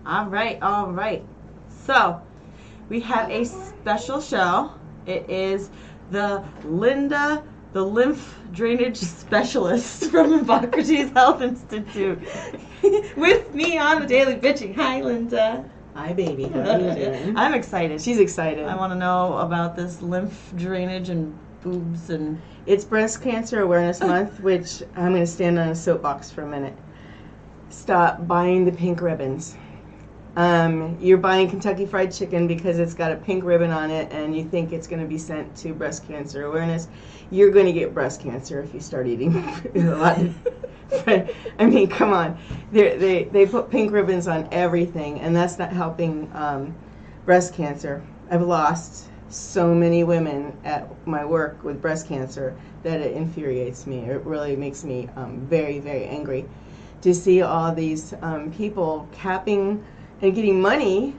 All right. So, we have a special show. It is the Lymph Drainage Specialist from Hippocrates Health Institute. With me on the Daily Bitching. Hi, Linda. Hi, baby. How are you doing? I'm excited. She's excited. I want to know about this lymph drainage and boobs and... It's Breast Cancer Awareness Month, which I'm going to stand on a soapbox for a minute. Stop buying the pink ribbons. You're buying Kentucky Fried Chicken because it's got a pink ribbon on it and you think it's going to be sent to breast cancer awareness. You're going to get breast cancer if you start eating a lot of... I mean, come on. They put pink ribbons on everything, and that's not helping breast cancer. I've lost so many women at my work with breast cancer that it infuriates me. It really makes me very, very angry to see all these people capping and getting money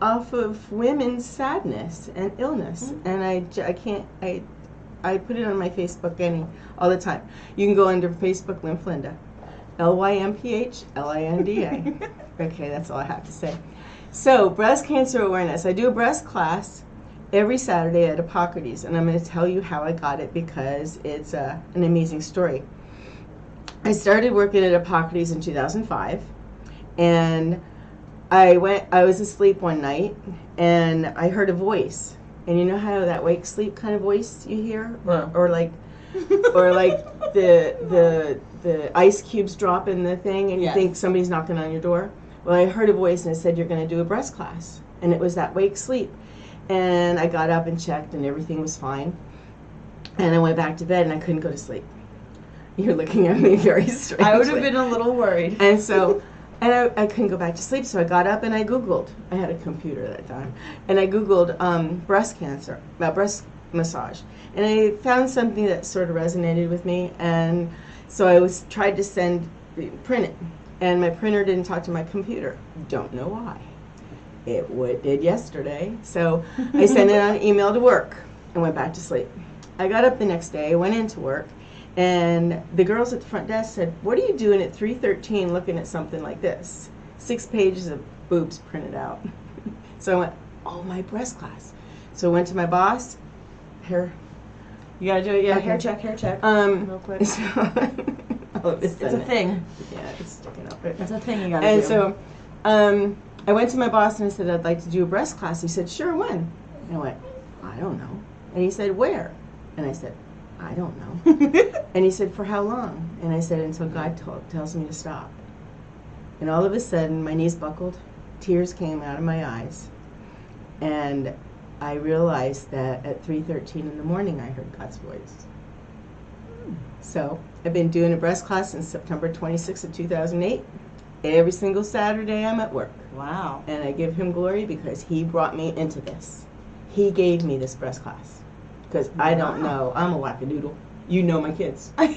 off of women's sadness and illness. And I put it on my Facebook all the time. You can go under Facebook Lymph Linda. LYMPHLINDA. Okay, that's all I have to say. So, breast cancer awareness. I do a breast class every Saturday at Hippocrates, and I'm going to tell you how I got it because it's an amazing story. I started working at Hippocrates in 2005, and I was asleep one night, and I heard a voice. And you know how that wake sleep kind of voice you hear, or like the ice cubes drop in the thing, and you think somebody's knocking on your door. Well, I heard a voice and it said, "You're going to do a breast class," and it was that wake sleep. And I got up and checked, and everything was fine. And I went back to bed, and I couldn't go to sleep. You're looking at me very strangely. I would have been a little worried. And so. And I couldn't go back to sleep, so I got up and I Googled. I had a computer at that time. And I Googled breast cancer, breast massage. And I found something that sort of resonated with me. And so I tried to print it. And my printer didn't talk to my computer. Don't know why. It did yesterday. So I sent it on email to work and went back to sleep. I got up the next day, went into work. And the girls at the front desk said, "What are you doing at 3:13 looking at something like this? 6 pages of boobs printed out." So I went, "Oh, my breast class." So I went to my boss. Hair. You got to do it, yeah. Okay. Hair check. Real quick. So, It's a thing. Yeah, it's sticking up. It's a thing you got to do. And so I went to my boss and I said, "I'd like to do a breast class." He said, "Sure, when?" And I went, "I don't know." And he said, "Where?" And I said, "I don't know." And he said, "For how long?" And I said, "Until God tells me to stop." And all of a sudden, my knees buckled, tears came out of my eyes, and I realized that at 3:13 in the morning, I heard God's voice. So I've been doing a breast class since September 26th of 2008. Every single Saturday, I'm at work. Wow. And I give him glory because he brought me into this. He gave me this breast class. Because I don't know. I'm a wackadoodle. You know my kids. I'm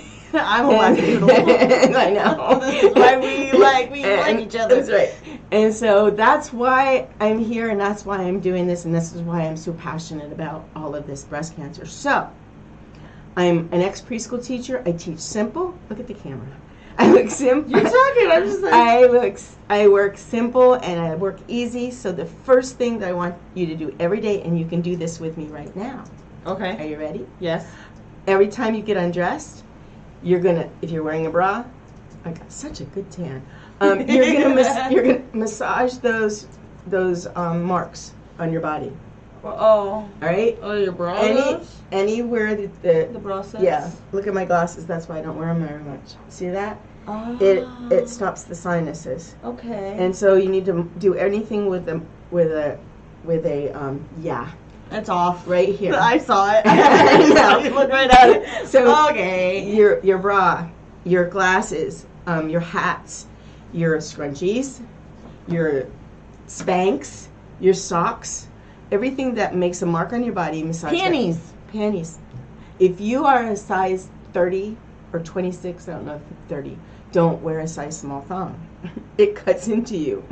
a wackadoodle. I know. This is why we like each other. That's right. And so that's why I'm here, and that's why I'm doing this, and this is why I'm so passionate about all of this breast cancer. So, I'm an ex-preschool teacher. I teach simple. Look at the camera. I look simple. You're talking. I'm just like... I work simple and I work easy. So the first thing that I want you to do every day, and you can do this with me right now. Okay. Are you ready? Yes. Every time you get undressed, you're gonna, if you're wearing a bra, I got such a good tan. You're gonna massage those marks on your body. Oh. All right. Oh, your bra. Anywhere the bra sets. Yeah. Look at my glasses. That's why I don't wear them very much. See that? Oh. It stops the sinuses. Okay. And so you need to do anything with a It's off. Right here. I saw it. You look right at it. So okay. Your bra, your glasses, your hats, your scrunchies, your Spanx, your socks, everything that makes a mark on your body, massage Panties. that. Panties. If you are a size 30 or 26, I don't know if it's 30, don't wear a size small thong. It cuts into you.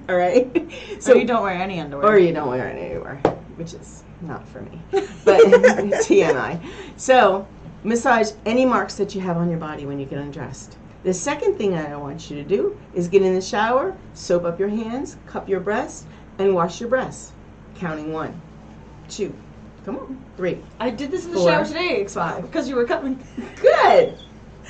All right? So you don't wear any underwear. Or you don't wear any underwear, which is not for me. But TMI. So massage any marks that you have on your body when you get undressed. The second thing I want you to do is get in the shower, soap up your hands, cup your breast, and wash your breasts. Counting 1, 2, come on, 3. I did this in the 4, shower today 5. because you were coming. Good.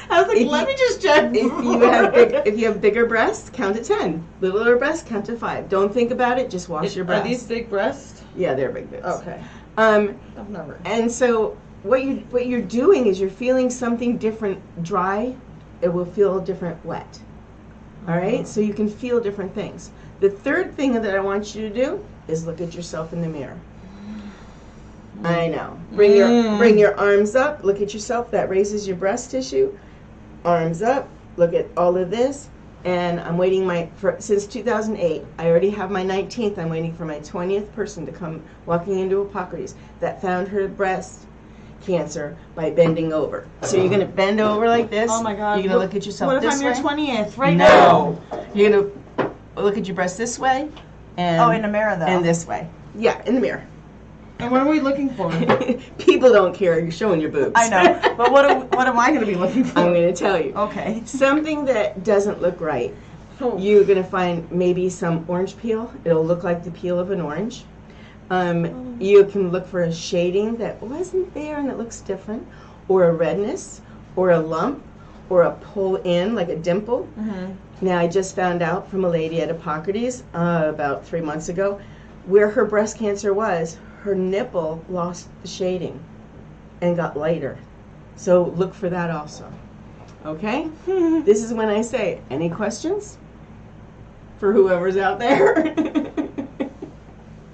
I was like, let me just check. If you have bigger breasts, count to 10. Littler breasts, count to 5. Don't think about it. Just wash your breasts. Are these big breasts? Yeah, they're big bits. Okay. I've never. And so what you're doing is you're feeling something different dry. It will feel different wet. All right. So you can feel different things. The third thing that I want you to do is look at yourself in the mirror. I know. Bring your arms up. Look at yourself. That raises your breast tissue. Arms up. Look at all of this. And I'm waiting since 2008. I already have my 19th. I'm waiting for my 20th person to come walking into Hippocrates that found her breast cancer by bending over. So you're gonna bend over like this. Oh my God. You're gonna look at yourself this way. What if I'm your 20th right now? No. You're gonna look at your breast this way. And in the mirror though. And this way. Yeah, in the mirror. And what are we looking for? People don't care. You're showing your boobs. I know. But what am I going to be looking for? I'm going to tell you. Okay. Something that doesn't look right. Oh. You're going to find maybe some orange peel. It'll look like the peel of an orange. You can look for a shading that wasn't there and it looks different, or a redness, or a lump, or a pull in, like a dimple. Mm-hmm. Now, I just found out from a lady at Hippocrates about 3 months ago where her breast cancer was. Her nipple lost the shading and got lighter. So look for that also. Okay? This is when I say, any questions? For whoever's out there?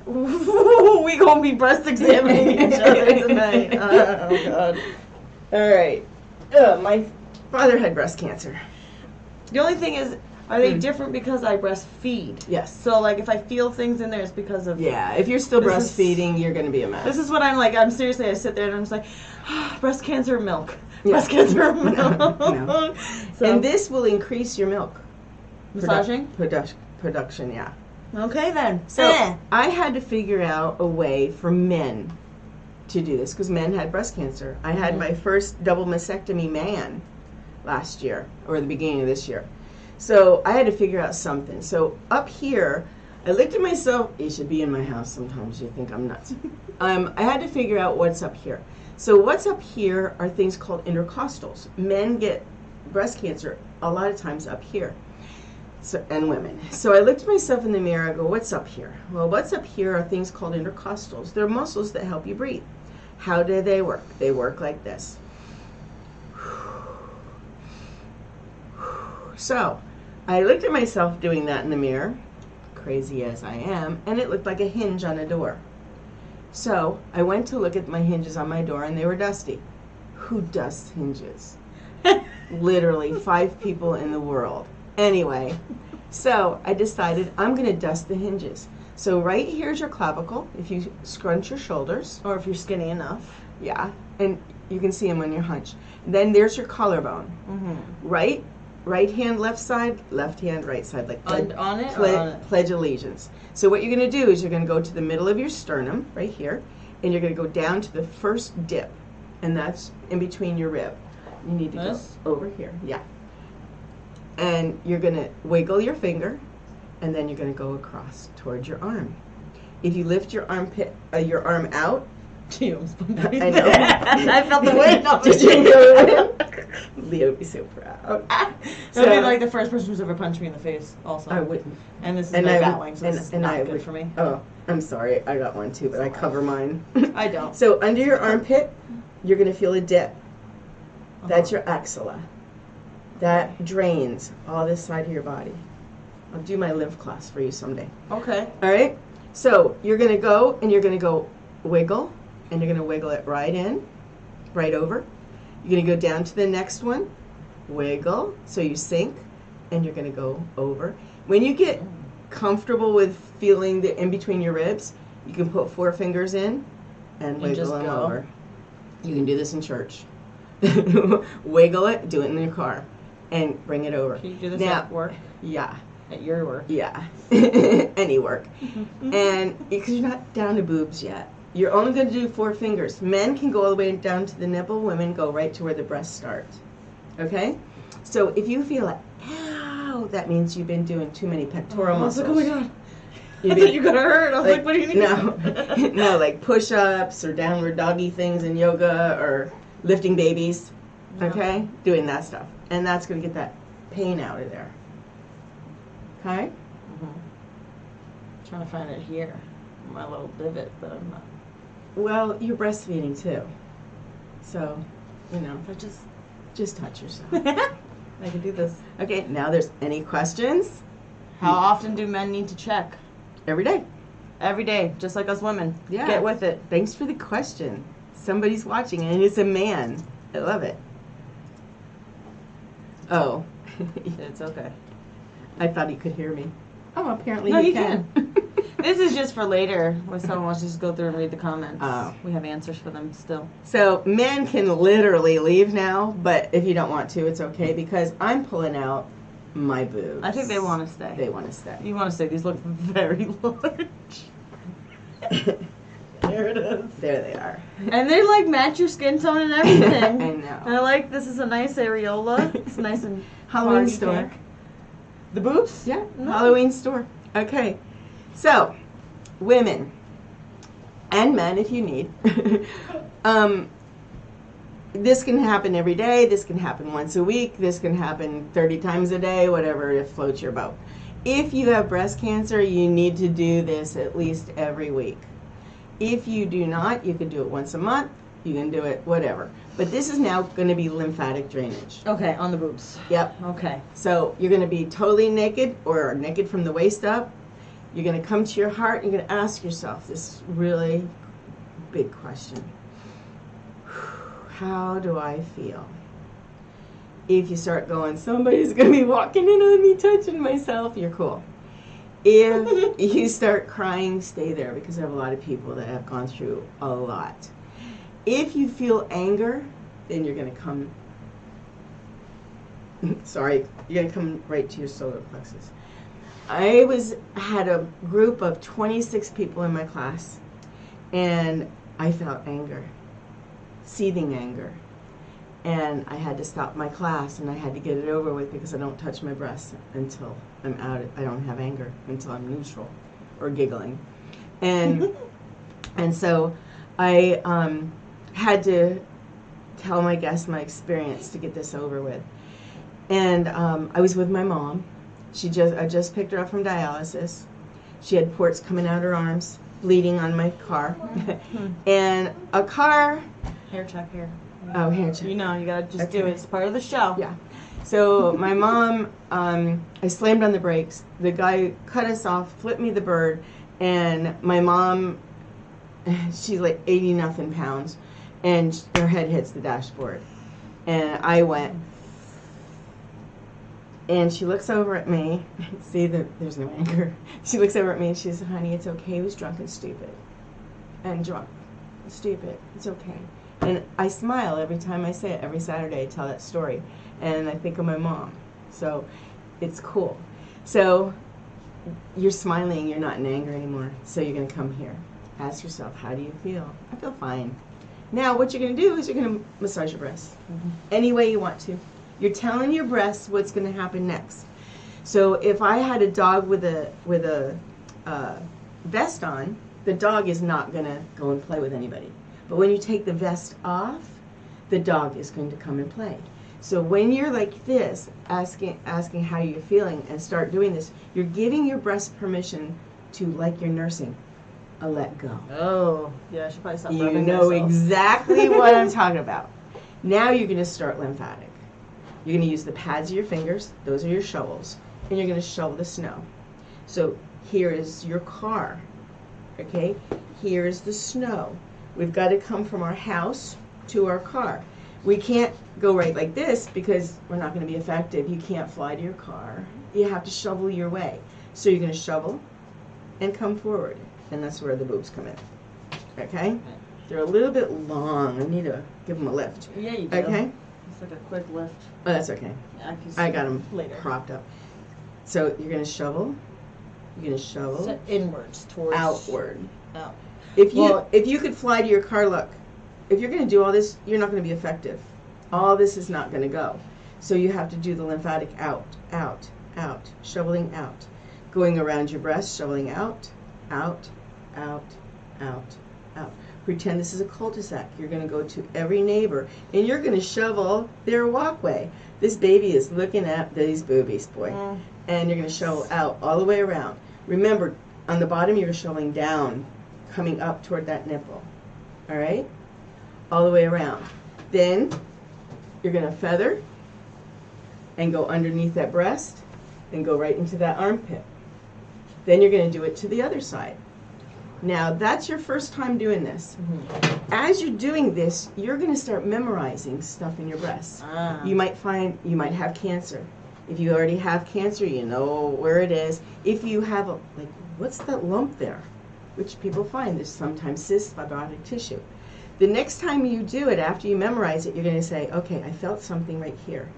We gonna be breast examining each other tonight. Oh God. All right. My father had breast cancer. The only thing is, are they different because I breastfeed? Yes. So like if I feel things in there, it's because of... Yeah, if you're still breastfeeding, you're going to be a mess. This is what I'm like. I sit there and I'm just like, breast cancer milk. Yeah. Breast cancer milk. No. So, and this will increase your milk. massaging? Production, yeah. Okay then. So I had to figure out a way for men to do this because men had breast cancer. I had my first double mastectomy man last year, or the beginning of this year. So I had to figure out something. So up here, I looked at myself. You should be in my house sometimes. You think I'm nuts. I had to figure out what's up here. So what's up here are things called intercostals. Men get breast cancer a lot of times up here, and women. So I looked at myself in the mirror. I go, what's up here? Well, what's up here are things called intercostals. They're muscles that help you breathe. How do they work? They work like this. So I looked at myself doing that in the mirror, crazy as I am, and it looked like a hinge on a door. So I went to look at my hinges on my door, and they were dusty. Who dusts hinges? Literally 5 people in the world. Anyway, so I decided I'm going to dust the hinges. So right here's your clavicle, if you scrunch your shoulders. Or if you're skinny enough. Yeah, and you can see them when you're hunched. Then there's your collarbone. Mm-hmm. Right hand, left side, left hand, right side, like on it? Pledge allegiance. So what you're going to do is you're going to go to the middle of your sternum, right here, and you're going to go down to the first dip, and that's in between your rib. You need to go over here, yeah. And you're going to wiggle your finger, and then you're going to go across towards your arm. If you lift your arm out, Gee, I I know. I felt the weight of Did you know it? Leo would be so proud. So, it'll be like the first person who's ever punched me in the face, also. I wouldn't. And this is my bat wing, so this is not good for me. Oh, I'm sorry. I got one too, but I cover mine. I don't. So under your armpit, you're going to feel a dip. That's your axilla. That drains all this side of your body. I'll do my lymph class for you someday. Okay. All right? So you're going to go, and you're going to go wiggle, and you're going to wiggle it right in, right over. You're going to go down to the next one, wiggle, so you sink, and you're going to go over. When you get comfortable with feeling the in between your ribs, you can put 4 fingers in and wiggle them over. You can do this in church. Wiggle it, do it in your car, and bring it over. Can you do this now, at work? Yeah. At your work? Yeah. Any work. And because you're not down to boobs yet. You're only going to do 4 fingers. Men can go all the way down to the nipple. Women go right to where the breast starts. Okay? So if you feel like, ow, that means you've been doing too many pectoral muscles. I was like, oh my God. I thought you got hurt. I was like, what do you need? No, no, like push-ups or downward doggy things in yoga or lifting babies, okay? Doing that stuff. And that's going to get that pain out of there. Okay? Trying to find it here. My little divot, but I'm not. Well, you're breastfeeding too. So, you know, I just touch yourself. I can do this. Okay, now there's any questions? How often do men need to check? Every day. Every day, just like us women. Yeah. Get with it. Thanks for the question. Somebody's watching and it's a man. I love it. Oh. It's okay. I thought he could hear me. Oh, apparently No, he he can. This is just for later, when someone wants to just go through and read the comments. Oh. We have answers for them still. So men can literally leave now, but if you don't want to, it's okay because I'm pulling out my boobs. I think they want to stay. They want to stay. You want to stay. These look very large. There it is. There they are. And they like match your skin tone and everything. I know. And I like this is a nice areola. It's nice and Halloween party store. pink. The boobs? Yeah, No. Halloween store. Okay. So, women and men if you need. This can happen every day. This can happen once a week. This can happen 30 times a day, whatever it floats your boat. If you have breast cancer, you need to do this at least every week. If you do not, you can do it once a month. You can do it whatever. But this is now going to be lymphatic drainage. Okay, on the boobs. Yep. Okay. So you're going to be totally naked or naked from the waist up. You're going to come to your heart and you're going to ask yourself this really big question. How do I feel? If you start going, somebody's going to be walking in on me, touching myself, you're cool. If you start crying, stay there because I have a lot of people that have gone through a lot. If you feel anger, then you're going to come, you're going to come right to your solar plexus. I had a group of 26 people in my class, and I felt anger, seething anger. And I had to stop my class, and I had to get it over with because I don't touch my breasts until I'm out. I don't have anger until I'm neutral or giggling. And and so I had to tell my guests my experience to get this over with. And I was with my mom. I just picked her up from dialysis. She had ports coming out her arms, bleeding on my car. And a car... Hair check here. Oh, hair check. You know, you gotta just Okay. do it. It's part of the show. Yeah. So my mom, I slammed on the brakes. The guy cut us off, flipped me the bird, and my mom, she's like 80 nothing pounds, and her head hits the dashboard. And I went, and she looks over at me. See, there's no anger. She looks over at me and she says, honey, it's okay. He was drunk and stupid. And drunk and stupid. It's okay. And I smile every time I say it. Every Saturday I tell that story. And I think of my mom. So it's cool. So you're smiling. You're not in anger anymore. So you're going to come here. Ask yourself, how do you feel? I feel fine. Now what you're going to do is you're going to massage your breasts. Any way you want to. You're telling your breasts what's going to happen next. So if I had a dog with a vest on, the dog is not going to go and play with anybody. But when you take the vest off, the dog is going to come and play. So when you're like this, asking how you're feeling and start doing this, you're giving your breast permission to, like you're nursing, a let go. Oh, yeah, I should probably stop You rubbing know myself. exactly what I'm talking about. Now you're going to start lymphatic. You're going to use the pads of your fingers. Those are your shovels. And you're going to shovel the snow. So here is your car. Okay? Here is the snow. We've got to come from our house to our car. We can't go right like this because we're not going to be effective. You can't fly to your car. You have to shovel your way. So you're going to shovel and come forward. And that's where the boobs come in. Okay? They're a little bit long. I need to give them a lift. Yeah, you do. Okay? It's like a quick lift. Oh, that's okay. Yeah, I got them later. propped up. So you're going to shovel. You're going to shovel. So inwards, towards... Outward. Out. If you could fly to your car, look, if you're going to do all this, you're not going to be effective. All this is not going to go. So you have to do the lymphatic out, out, out, shoveling out. Going around your breast, shoveling out, out, out, out, out. Pretend this is a cul-de-sac. You're going to go to every neighbor, and you're going to shovel their walkway. This baby is looking at these boobies, boy. And you're going to shovel out all the way around. Remember, on the bottom, you're shoveling down, coming up toward that nipple. All right? All the way around. Then you're going to feather and go underneath that breast and go right into that armpit. Then you're going to do it to the other side. Now, that's your first time doing this. As you're doing this, you're going to start memorizing stuff in your breasts. You might find you might have cancer. If you already have cancer, you know where it is. If you have, like, what's that lump there? Which people find. There's sometimes cyst, fibrotic tissue. The next time you do it, after you memorize it, you're going to say, okay, I felt something right here.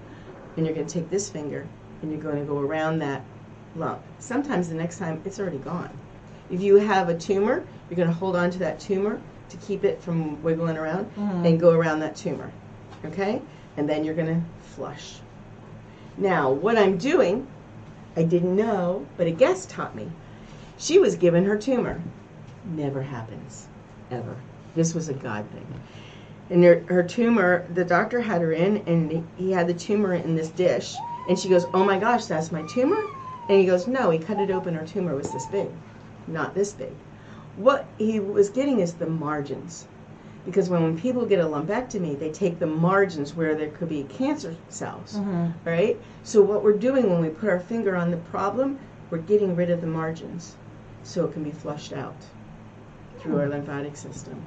And you're going to take this finger, and you're going to go around that lump. Sometimes the next time, it's already gone. If you have a tumor, you're going to hold on to that tumor to keep it from wiggling around and go around that tumor. Okay? And then you're going to flush. Now, what I'm doing, I didn't know, but a guest taught me. She was given her tumor. Never happens. Ever. This was a God thing. And her tumor, the doctor had her in, and he had the tumor in this dish. And she goes, oh my gosh, that's my tumor? And he goes, no, he cut it open, her tumor was this big, not this big. What he was getting is the margins. Because when people get a lumpectomy, they take the margins where there could be cancer cells, right? So what we're doing when we put our finger on the problem, we're getting rid of the margins so it can be flushed out through our lymphatic system.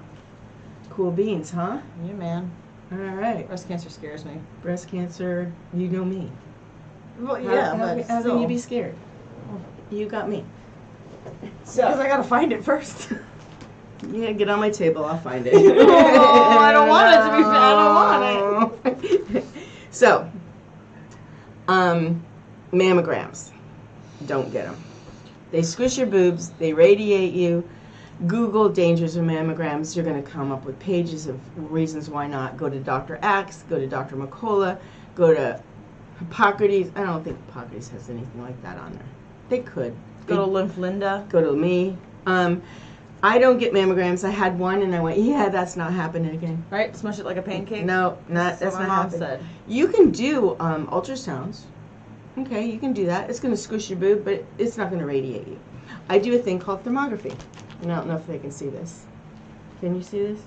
Cool beans, huh? Yeah, man. All right. Breast cancer scares me. Breast cancer, you know me. Well, yeah, but how still. can you be scared? You got me. Because I gotta find it first. Yeah, get on my table. I'll find it. Oh, I don't want it to be found. I don't want it. So, mammograms. Don't get them. They squish your boobs. They radiate you. Google dangers of mammograms. You're going to come up with pages of reasons why not. Go to Dr. Axe. Go to Dr. McCullough. Go to Hippocrates. I don't think Hippocrates has anything like that on there. They could. Go to Lymph Linda. Go to me. I don't get mammograms. I had one and I went, yeah, that's not happening again. Right? Smush it like a pancake? No, that's not what my mom happening. said. You can do ultrasounds. Okay, you can do that. It's going to squish your boob, but it's not going to radiate you. I do a thing called thermography. I don't know if they can see this. Can you see this?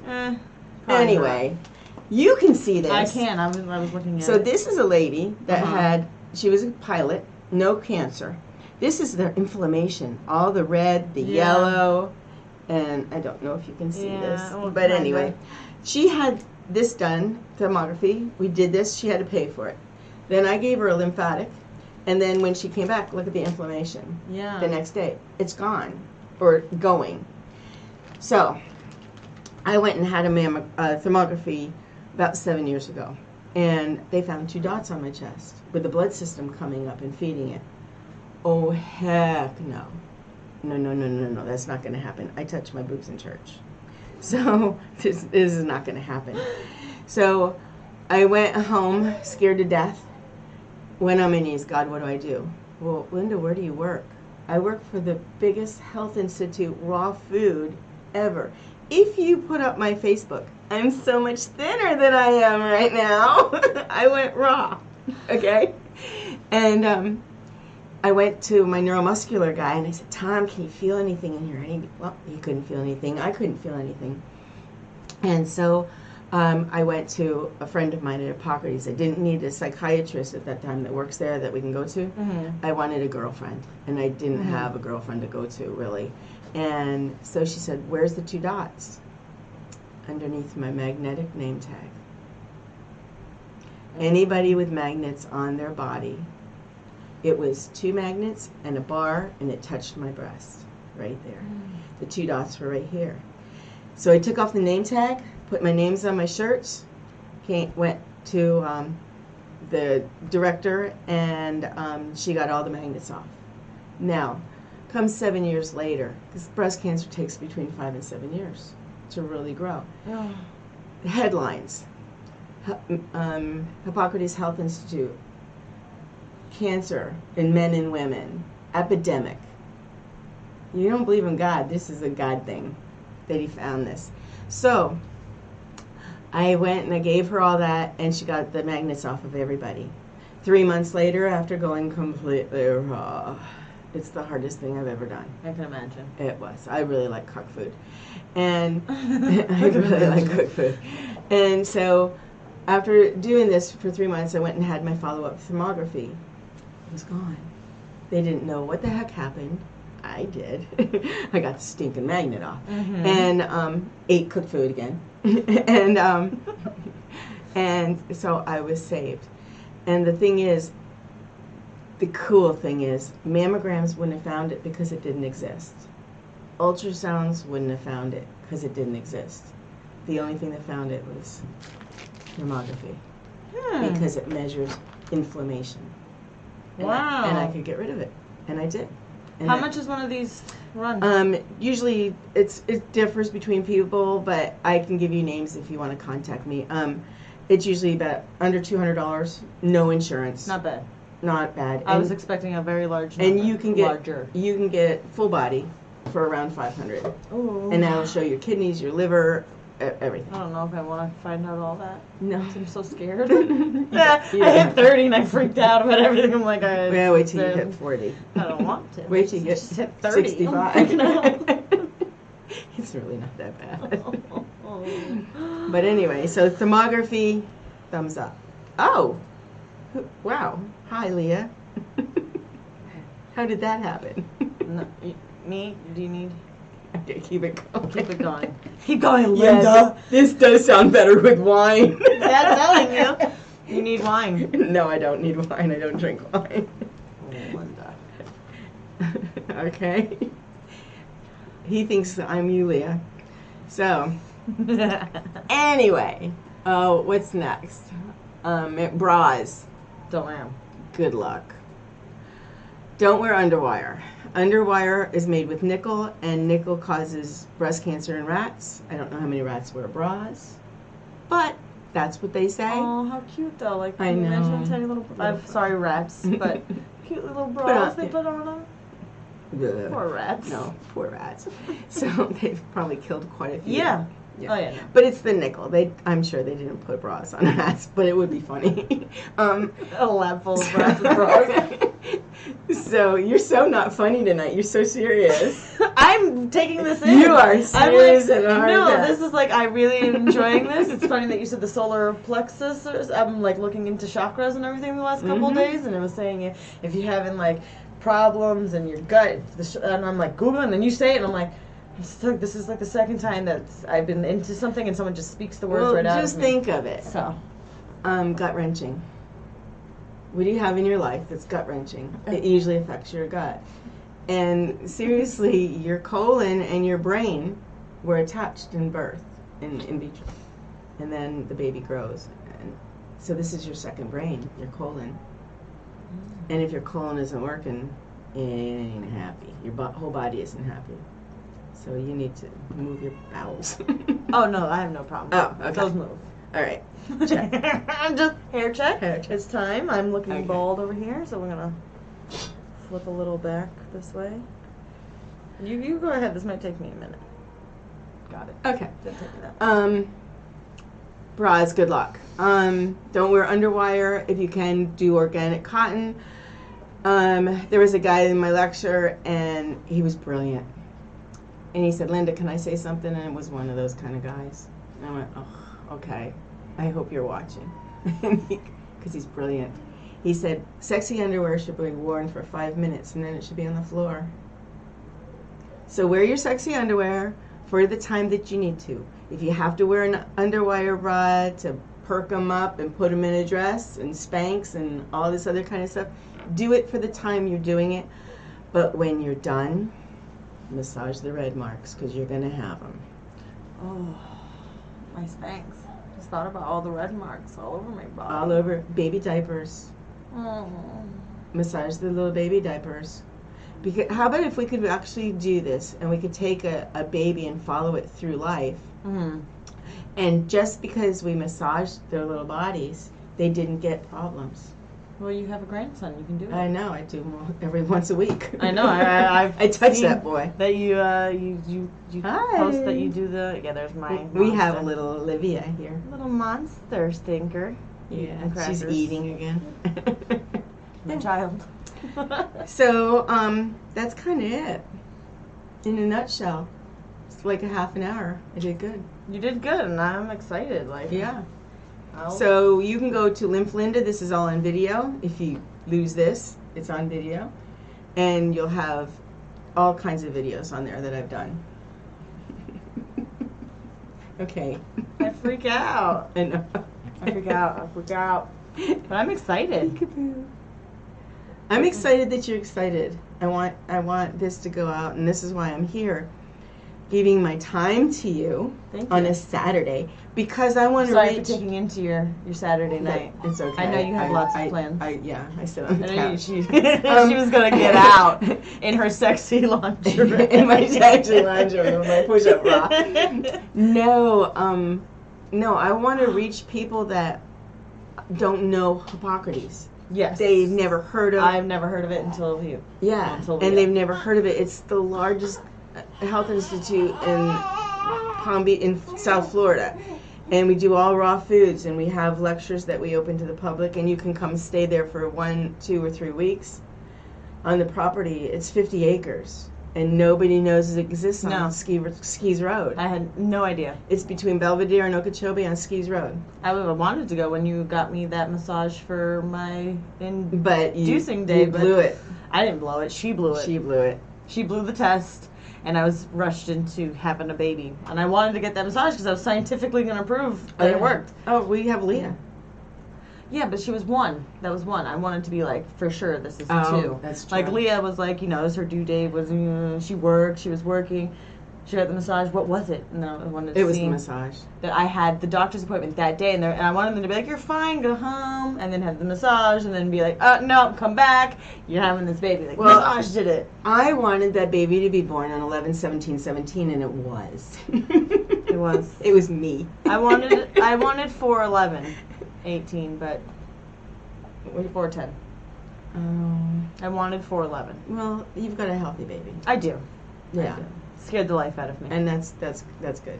Anyway, you can see this. I can. I was looking at So it. this is a lady that she was a pilot, no cancer. This is the inflammation, all the red, the yellow, and I don't know if you can see this. Well, but anyway, she had this done, thermography. We did this. She had to pay for it. Then I gave her a lymphatic, and then when she came back, look at the inflammation. Yeah. The next day, it's gone or going. So I went and had a thermography about 7 years ago, and they found 2 dots on my chest with the blood system coming up and feeding it. Oh, heck no. No, that's not going to happen. I touch my boobs in church. So this is not going to happen. So I went home scared to death. Went on my knees. God, what do I do? Well, Linda, where do you work? I work for the biggest health institute raw food ever. If you put up my Facebook, I'm so much thinner than I am right now. I went raw. Okay? And I went to my neuromuscular guy and I said, Tom, can you feel anything in here? And he couldn't feel anything. I couldn't feel anything. And so I went to a friend of mine at Hippocrates. I didn't need a psychiatrist at that time that works there that we can go to. I wanted a girlfriend, and I didn't have a girlfriend to go to, really. And so she said, where's the 2 dots? Underneath my magnetic name tag. Anybody with magnets on their body. It was 2 magnets and a bar, and it touched my breast right there. The 2 dots were right here. So I took off the name tag, put my names on my shirts, went to the director, and she got all the magnets off. Now, come 7 years later, because breast cancer takes between 5 and 7 years to really grow. Headlines. Hippocrates Health Institute, cancer in men and women, epidemic. You don't believe in God, this is a God thing that he found this. So I went and I gave her all that, and she got the magnets off of everybody. 3 months later, after going completely raw, it's the hardest thing I've ever done. I can imagine. It was. I really like cooked food. And I really like cooked food. And so after doing this for 3 months, I went and had my follow-up thermography. It was gone. They didn't know what the heck happened. I did. I got the stinking magnet off. Mm-hmm. And ate cooked food again. and so I was saved. And the thing is, the cool thing is, mammograms wouldn't have found it because it didn't exist. Ultrasounds wouldn't have found it because it didn't exist. The only thing that found it was thermography. Because it measures inflammation. Wow. And I could get rid of it. And I did. And how much is one of these run? Usually it differs between people, but I can give you names if you want to contact me. It's usually about under $200, no insurance. Not bad. Not bad. I was expecting a very large number. And you can get full body for around $500. Ooh. And that'll show your kidneys, your liver, everything. I don't know if I want to find out all that. No. I'm so scared. I hit 30 and I freaked out about everything. I'm like, yeah, wait till you hit 40. I don't want to. Wait till you get just hit 30. 65. It's really not that bad. But anyway, so thermography, thumbs up. Oh, wow. Hi, Leah. How did that happen? No, me? Do you need? Okay, keep it going. Keep it going. Keep going, Linda. Yes, this does sound better with wine. That's telling you. You need wine. No, I don't need wine. I don't drink wine. Oh, Linda. Okay. He thinks I'm you, Leah. So, anyway, what's next? Bras. Don't wear them. Good luck. Don't wear underwire. Underwire is made with nickel, and nickel causes breast cancer in rats. I don't know how many rats wear bras, but that's what they say. Oh, how cute though! Like, I can you know. imagine tiny little. I'm sorry, rats, but cute little bras they put on them. Ugh. Poor rats. No, poor rats. So they've probably killed quite a few. Yeah. Oh yeah. No. But it's the nickel. I'm sure they didn't put bras on rats, but it would be funny. A lab full of rats with bras. So you're so not funny tonight. You're so serious. I'm taking this in. You are serious and hard. No, this is like, I really am enjoying this. It's funny that you said the solar plexus. I'm like looking into chakras and everything the last couple of days, and it was saying if you're having like problems in your gut, and I'm like Googling, and then you say it, and I'm like, this is like the second time that I've been into something, and someone just speaks the words right out of me. Just think of it. So, gut wrenching. What do you have in your life that's gut wrenching? It usually affects your gut. And seriously, your colon and your brain were attached in birth, in vitro. And then the baby grows. And so this is your second brain, your colon. And if your colon isn't working, it ain't happy. Your whole body isn't happy. So you need to move your bowels. oh no, I have no problem. Oh, okay. Those move. All right. Check. I'm just hair check. Hair check. It's time. I'm looking Okay. bald over here, so we're gonna flip a little back this way. You go ahead. This might take me a minute. Got it. Okay. Didn't take me that. Bras, good luck. Don't wear underwire. If you can, do organic cotton. There was a guy in my lecture, and he was brilliant. And he said, Linda, can I say something? And it was one of those kind of guys. And I went, oh, okay. I hope you're watching. Because he's brilliant. He said, sexy underwear should be worn for 5 minutes, and then it should be on the floor. So wear your sexy underwear for the time that you need to. If you have to wear an underwire bra to perk them up and put them in a dress and Spanx and all this other kind of stuff, do it for the time you're doing it. But when you're done, massage the red marks, because you're going to have them. Oh, my Spanx. Just thought about all the red marks all over my body. All over. Baby diapers. Oh. Massage the little baby diapers. Because how about if we could actually do this, and we could take a baby and follow it through life, And just because we massaged their little bodies, they didn't get problems. Well, you have a grandson. You can do it. I know. I do them every once a week. I know. I've I touch seen that boy. That you Hi. post that you do the. Yeah, there's my. We have a monster. little Olivia here. Little monster stinker. Yeah, Eating she's crackers. eating again. My child. So, that's kind of it. In a nutshell. It's like a half an hour. I did good. You did good, and I'm excited. Like, Yeah. I'll- So you can go to Lymph Linda. This is all on video. If you lose this, it's on video. And you'll have all kinds of videos on there that I've done. Okay. I freak out. I know. I freak out. I freak out. But I'm excited. I'm excited that you're excited. I want this to go out, and this is why I'm here, giving my time to you Thank on you. a Saturday because I want to Sorry for reach. taking into your Saturday night. It's okay. I know you have lots of plans. I sit on the I know couch. she was gonna get out in her sexy lingerie. In my sexy lingerie with my push-up bra. No, I want to reach people that don't know Hippocrates. Yes. They've never heard of. I've never heard of it until you. Yeah, Until and we- they've never heard of it. It's the largest health institute in Palm Beach, in South Florida. And we do all raw foods, and we have lectures that we open to the public, and you can come stay there for 1, 2, or 3 weeks. On the property, it's 50 acres, and nobody knows it exists on No. Skis Road. I had no idea. It's between Belvedere and Okeechobee on Skis Road. I would have wanted to go when you got me that massage for my But you, inducing day, you blew it. I didn't blow it. She blew it. She blew it. She blew the test, and I was rushed into having a baby. And I wanted to get that massage because I was scientifically going to prove that it worked. Oh, we have Leah. Yeah, but she was one. That was one. I wanted to be like, for sure, this is Oh, two. that's true. Like Leah was like, it was her due date. She worked. She was working. She had the massage. What was it? And I wanted to It was see the massage. that I had the doctor's appointment that day, and I wanted them to be like, you're fine, go home, and then have the massage, and then be like, no, come back. You're having this baby. Like, Well, massage did it. I wanted that baby to be born on 11/17/17, and it was. It was. It was me. I wanted 4/11/18, but 4/10. I wanted 4/11. Well, you've got a healthy baby. I do. Yeah, I do. Scared the life out of me. and that's good.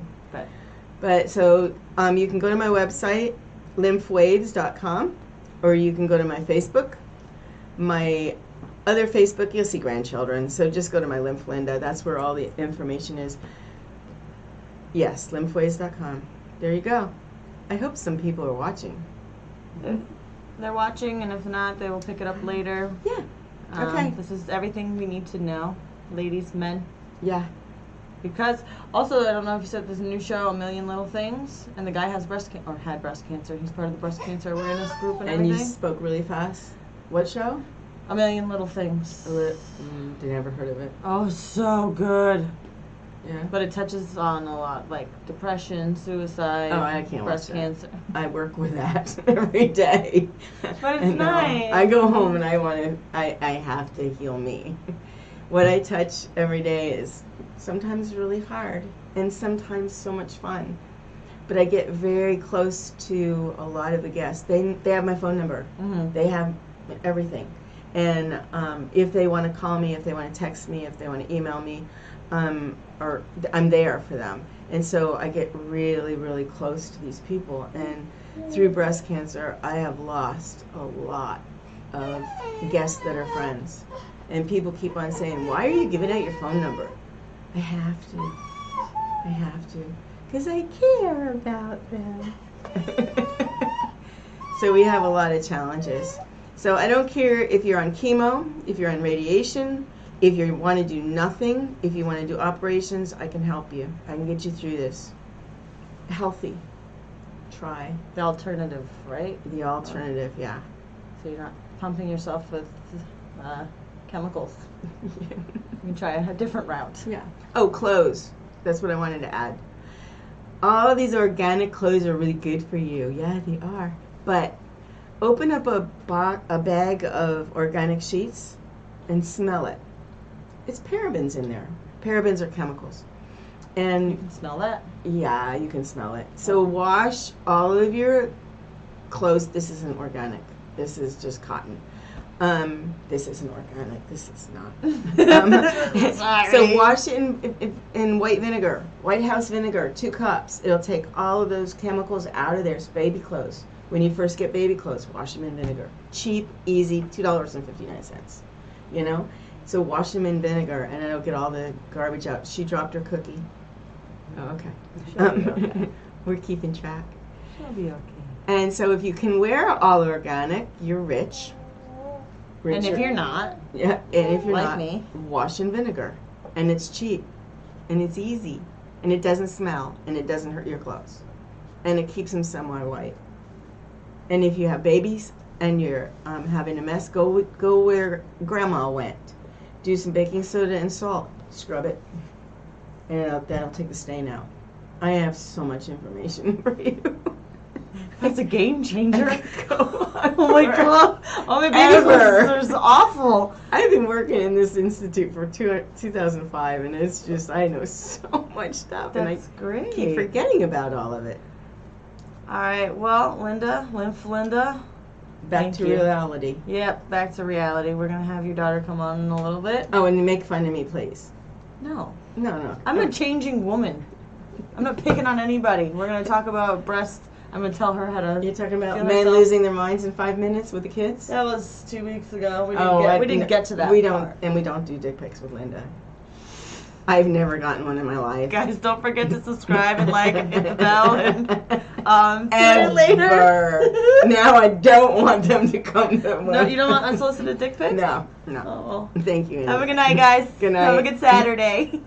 But So you can go to my website, lymphwaves.com, or you can go to my Facebook. My other Facebook, you'll see grandchildren. So just go to my Lymph Linda. That's where all the information is. Yes, lymphwaves.com. There you go. I hope some people are watching. they're watching, and if not, they will pick it up later. Yeah. Okay. This is everything we need to know, ladies, men. Yeah. Because also, I don't know if you said there's a new show, A Million Little Things, and the guy has had breast cancer. He's part of the breast cancer awareness group and And you everything. spoke really fast. What show? A Million Little Things. Never heard of it. Oh, so good. Yeah. But it touches on a lot, like depression, suicide, Oh, I can't breast watch that. cancer. I work with that every day. But it's I know. nice. I go home and I have to heal me. What I touch every day is sometimes really hard and sometimes so much fun. But I get very close to a lot of the guests. They have my phone number. Mm-hmm. They have everything. And if they want to call me, if they want to text me, if they want to email me, or I'm there for them. And so I get really, really close to these people. And through breast cancer, I have lost a lot of guests that are friends. And people keep on saying, why are you giving out your phone number? I have to. I have to. Because I care about them. So we have a lot of challenges. So I don't care if you're on chemo, if you're on radiation, if you want to do nothing, if you want to do operations, I can help you. I can get you through this. Healthy. Try. The alternative, right? The alternative, yeah. So you're not pumping yourself with chemicals. You can try a different route. Yeah. Oh, clothes. That's what I wanted to add. All of these organic clothes are really good for you. Yeah, they are. But open up a bag of organic sheets and smell it. It's parabens in there. Parabens are chemicals. And You can smell that. yeah, you can smell it. So wash all of your clothes. This isn't organic. This is just cotton. This isn't organic. This is not. Sorry. So wash it in white vinegar, White House vinegar, 2 cups. It'll take all of those chemicals out of there. It's baby clothes. When you first get baby clothes, wash them in vinegar. Cheap, easy, $2.59. You know? So wash them in vinegar, and it'll get all the garbage out. She dropped her cookie. Oh, okay. She'll be okay. We're keeping track. She'll be okay. And so if you can wear all organic, you're rich. And if Richer. you're not, Yeah, and if you're like not, me, wash in vinegar. And it's cheap. And it's easy. And it doesn't smell. And it doesn't hurt your clothes. And it keeps them semi-white. And if you have babies and you're having a mess, go where Grandma went. Do some baking soda and salt. Scrub it. And that'll take the stain out. I have so much information for you. that's a game changer. Go on Oh my forever. god! Oh my baby Ever. was awful. I've been working in this institute for 2005, and it's just, I know so much stuff, and That's I great. keep forgetting about all of it. All right, well, Linda, Lymph Linda. Back Thank to you. reality. Yep, back to reality. We're gonna have your daughter come on in a little bit. Oh, and make fun of me, please. No, No. I'm a changing woman. I'm not picking on anybody. We're gonna talk about breast. I'm gonna tell her how to. You're talking about Feel men myself. losing their minds in 5 minutes with the kids? That was 2 weeks ago. We I didn't get to that. We don't, part. and we don't do dick pics with Linda. I've never gotten one in my life. Guys, don't forget to subscribe and like and hit the bell and see you later. Ever. Now I don't want them to come to one. No, you don't want unsolicited dick pics? No. Oh well. Thank you. Have a good night, guys. Good night. Have a good Saturday.